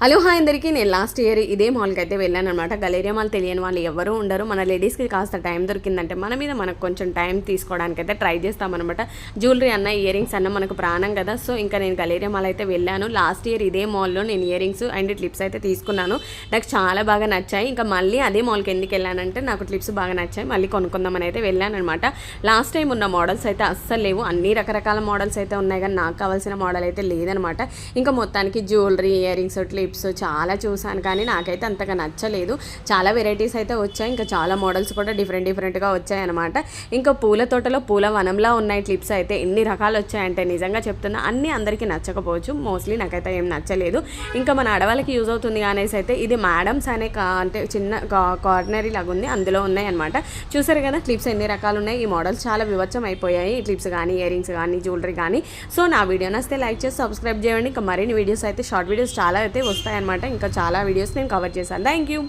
Hello hi అందరికీ, నేను last year ఇదే మాల్కి అయితే వెళ్ళాను అనమాట. గలేరియా మాల్ తెలియని వాళ్ళు ఎవరు ఉండరు. మన లేడీస్కి కాస్త టైం దొరికిందంటే మన మీద మనకు కొంచెం టైం తీసుకోవడానికి అయితే ట్రై చేస్తామన్నమాట. జ్యువెలరీ అన్న, ఇయర్ రింగ్స్ అన్న మనకు ప్రాణం కదా. సో ఇంకా నేను గలేరియా మాల్ అయితే వెళ్ళాను. లాస్ట్ ఇయర్ ఇదే మాల్లో నేను ఇయర్ రింగ్స్ అండ్ క్లిప్స్ అయితే తీసుకున్నాను. నాకు చాలా బాగా నచ్చాయి. ఇంకా మళ్ళీ అదే మాల్కి ఎందుకు వెళ్ళానంటే నాకు క్లిప్స్ బాగా నచ్చాయి, మళ్ళీ కొనుక్కుందామని అయితే వెళ్ళాను అనమాట. లాస్ట్ టైం ఉన్న మోడల్స్ అయితే అస్సలు లేవు. అన్ని రకరకాల మోడల్స్ అయితే ఉన్నాయి, కానీ నాకు కావాల్సిన మోడల్ అయితే లేదనమాట. ఇంకా మొత్తానికి జ్యువెలరీ, ఇయర్ రింగ్స్, క్లిప్స్ చాలా చూసాను, కానీ నాకైతే అంతగా నచ్చలేదు. చాలా వెరైటీస్ అయితే వచ్చాయి, ఇంకా చాలా మోడల్స్ కూడా డిఫరెంట్గా వచ్చాయన్నమాట. ఇంకా పూల తోటలో పూల వనంలా ఉన్నాయి క్లిప్స్ అయితే. ఎన్ని రకాలు వచ్చాయంటే నిజంగా చెప్తున్నా, అన్నీ అందరికీ నచ్చకపోవచ్చు, మోస్ట్లీ నాకైతే ఏం నచ్చలేదు. ఇంకా మన ఆడవాళ్ళకి యూజ్ అవుతుంది అనేసి అయితే ఇది మేడమ్స్ అనే అంటే చిన్న కార్నరీ లాగా ఉంది, అందులో ఉన్నాయి అనమాట. చూసారు కదా క్లిప్స్ ఎన్ని రకాలు ఉన్నాయి. ఈ మోడల్స్ చాలా వివచ్చం అయిపోయాయి, క్లిప్స్ కానీ, ఇయర్ రింగ్స్ కానీ, జ్యువెలరీ కానీ. సో నా వీడియో నచ్చితే లైక్ చేసి సబ్స్క్రైబ్ చేయండి. ఇంకా మరిన్ని వీడియోస్ అయితే, షార్ట్ వీడియోస్ చాలా అయితే వస్తాయన్నమాట. ఇంకా చాలా వీడియోస్ నేను కవర్ చేశాను. Thank you.